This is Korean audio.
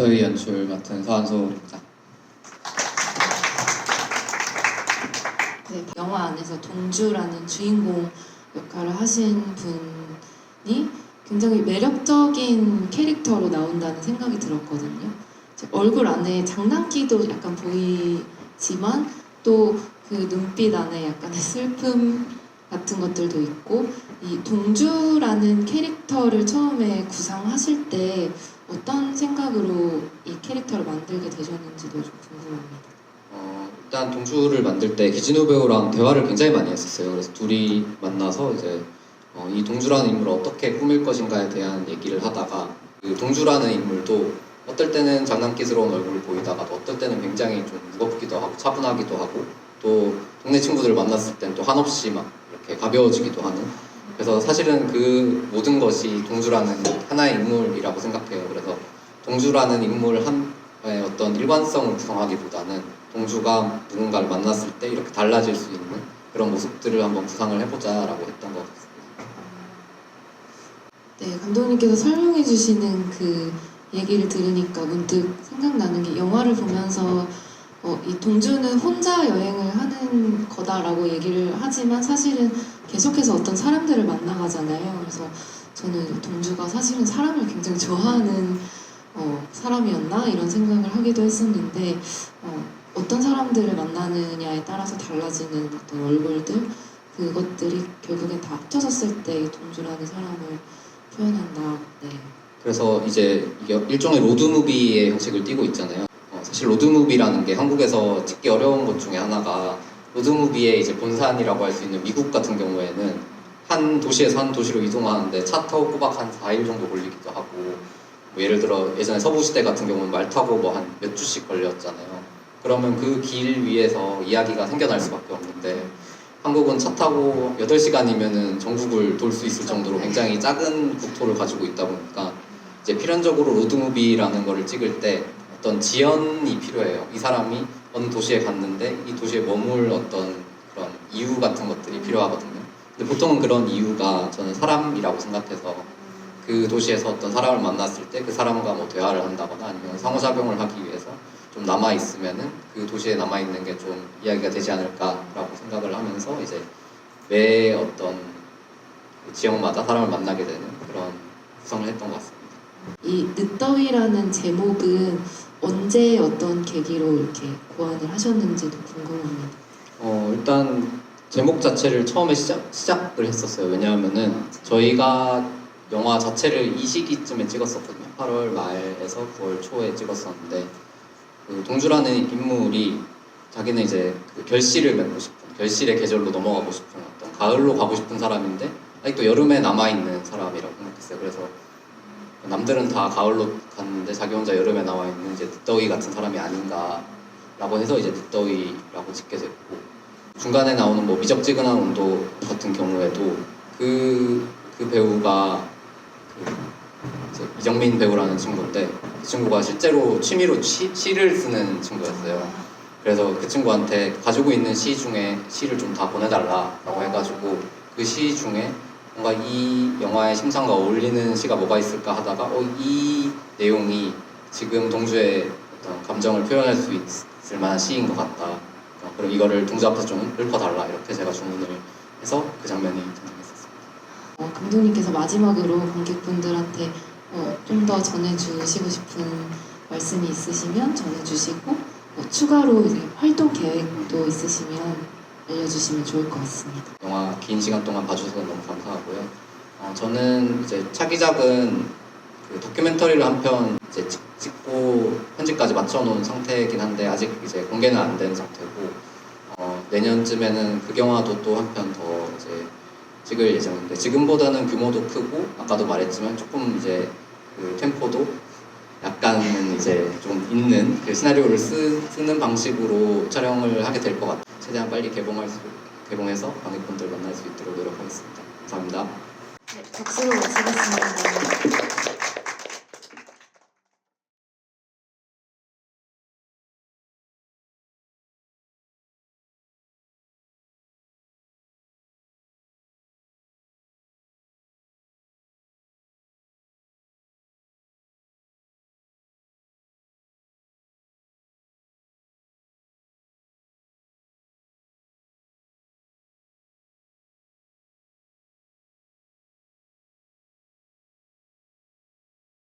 늦더위 연출 맡은 서한소입니다. 네, 영화 안에서 동주라는 주인공 역할을 하신 분이 굉장히 매력적인 캐릭터로 나온다는 생각이 들었거든요. 얼굴 안에 장난기도 약간 보이지만 또 그 눈빛 안에 약간의 슬픔 같은 것들도 있고, 이 동주라는 캐릭터를 처음에 구상하실 때 어떤 생각으로 이 캐릭터를 만들게 되셨는지도 좀 궁금합니다. 일단 동주를 만들 때 기진우 배우랑 대화를 굉장히 많이 했었어요. 그래서 둘이 만나서 이제 이 동주라는 인물을 어떻게 꾸밀 것인가에 대한 얘기를 하다가, 그 동주라는 인물도 어떨 때는 장난기스러운 얼굴을 보이다가도 어떨 때는 굉장히 좀 무겁기도 하고 차분하기도 하고, 또 동네 친구들을 만났을 땐 또 한없이 막 이렇게 가벼워지기도 하는, 그래서 사실은 그 모든 것이 동주라는 하나의 인물이라고 생각해요. 그래서 동주라는 인물 한의 어떤 일관성을 구성하기보다는 동주가 누군가를 만났을 때 이렇게 달라질 수 있는 그런 모습들을 한번 구상을 해보자라고 했던 것 같습니다. 네, 감독님께서 설명해 주시는 그 얘기를 들으니까 문득 생각나는 게, 영화를 보면서 이 동주는 혼자 여행을 하는 거다라고 얘기를 하지만 사실은 계속해서 어떤 사람들을 만나가잖아요. 그래서 저는 동주가 사실은 사람을 굉장히 좋아하는 사람이었나 이런 생각을 하기도 했었는데, 어떤 사람들을 만나느냐에 따라서 달라지는 어떤 얼굴들, 그것들이 결국엔 다 합쳐졌을 때 동주라는 사람을 표현한다. 네. 그래서 이제 이게 일종의 로드무비의 형식을 띠고 있잖아요. 사실 로드무비라는 게 한국에서 찍기 어려운 것 중에 하나가, 로드무비의 이제 본산이라고 할 수 있는 미국 같은 경우에는 한 도시에서 한 도시로 이동하는데 차 타고 꼬박 한 4일 정도 걸리기도 하고, 뭐 예를 들어 예전에 서부시대 같은 경우는 말 타고 뭐 한 몇 주씩 걸렸잖아요. 그러면 그 길 위에서 이야기가 생겨날 수밖에 없는데, 한국은 차 타고 8시간이면은 전국을 돌 수 있을 정도로 굉장히 작은 국토를 가지고 있다 보니까, 이제 필연적으로 로드무비라는 거를 찍을 때 어떤 지연이 필요해요. 이 사람이 어느 도시에 갔는데 이 도시에 머물 어떤 그런 이유 같은 것들이 필요하거든요. 근데 보통은 그런 이유가 저는 사람이라고 생각해서, 그 도시에서 어떤 사람을 만났을 때 그 사람과 뭐 대화를 한다거나 아니면 상호작용을 하기 위해서 좀 남아있으면은 그 도시에 남아있는 게 좀 이야기가 되지 않을까라고 생각을 하면서, 이제 매 어떤 그 지역마다 사람을 만나게 되는 그런 구성을 했던 것 같습니다. 이 늦더위라는 제목은 언제 어떤 계기로 이렇게 고안을 하셨는지도 궁금합니다. 일단 제목 자체를 처음에 시작을 했었어요. 왜냐하면은 저희가 영화 자체를 이 시기쯤에 찍었었거든요. 8월 말에서 9월 초에 찍었었는데, 그 동주라는 인물이 자기는 이제 그 결실을 맺고 싶은, 결실의 계절로 넘어가고 싶은, 어떤 가을로 가고 싶은 사람인데 아직도 여름에 남아있는 사람이라고 생각했어요. 그래서 남들은 다 가을로 갔는데 자기 혼자 여름에 나와 있는 이제 늦더위 같은 사람이 아닌가라고 해서 이제 늦더위라고 짓게 됐고, 중간에 나오는 뭐 미적지근한 온도 같은 경우에도 그 배우가 이제 이정민 배우라는 친구인데, 그 친구가 실제로 취미로 시를 쓰는 친구였어요. 그래서 그 친구한테 가지고 있는 시 중에 시를 좀 다 보내달라라고 해가지고, 그 시 중에 뭔가 이 영화의 심상과 어울리는 시가 뭐가 있을까 하다가 이 내용이 지금 동주의 어떤 감정을 표현할 수 있을 만한 시인 것 같다. 그럼 이거를 동주 앞에서 좀 읊어달라, 이렇게 제가 주문을 해서 그 장면이 등장했었습니다. 감독님께서 마지막으로 관객분들한테 좀 더 전해주시고 싶은 말씀이 있으시면 전해주시고, 추가로 이제 활동 계획도 있으시면 알려주시면 좋을 것 같습니다. 영화 긴 시간 동안 봐주셔서 너무 감사하고요. 저는 이제 차기작은 그 다큐멘터리를 한 편 이제 찍고 편집까지 맞춰놓은 상태이긴 한데, 아직 이제 공개는 안 된 상태고, 내년쯤에는 극영화도 또 한 편 더 이제 찍을 예정인데, 지금보다는 규모도 크고 아까도 말했지만 조금 이제 그 템포도 약간은 이제 좀 있는 그 시나리오를 쓰는 방식으로 촬영을 하게 될 것 같아요. 최대한 빨리 개봉해서 관객분들 만날 수 있도록 노력하겠습니다. 감사합니다. 네, 박수로 마치겠습니다.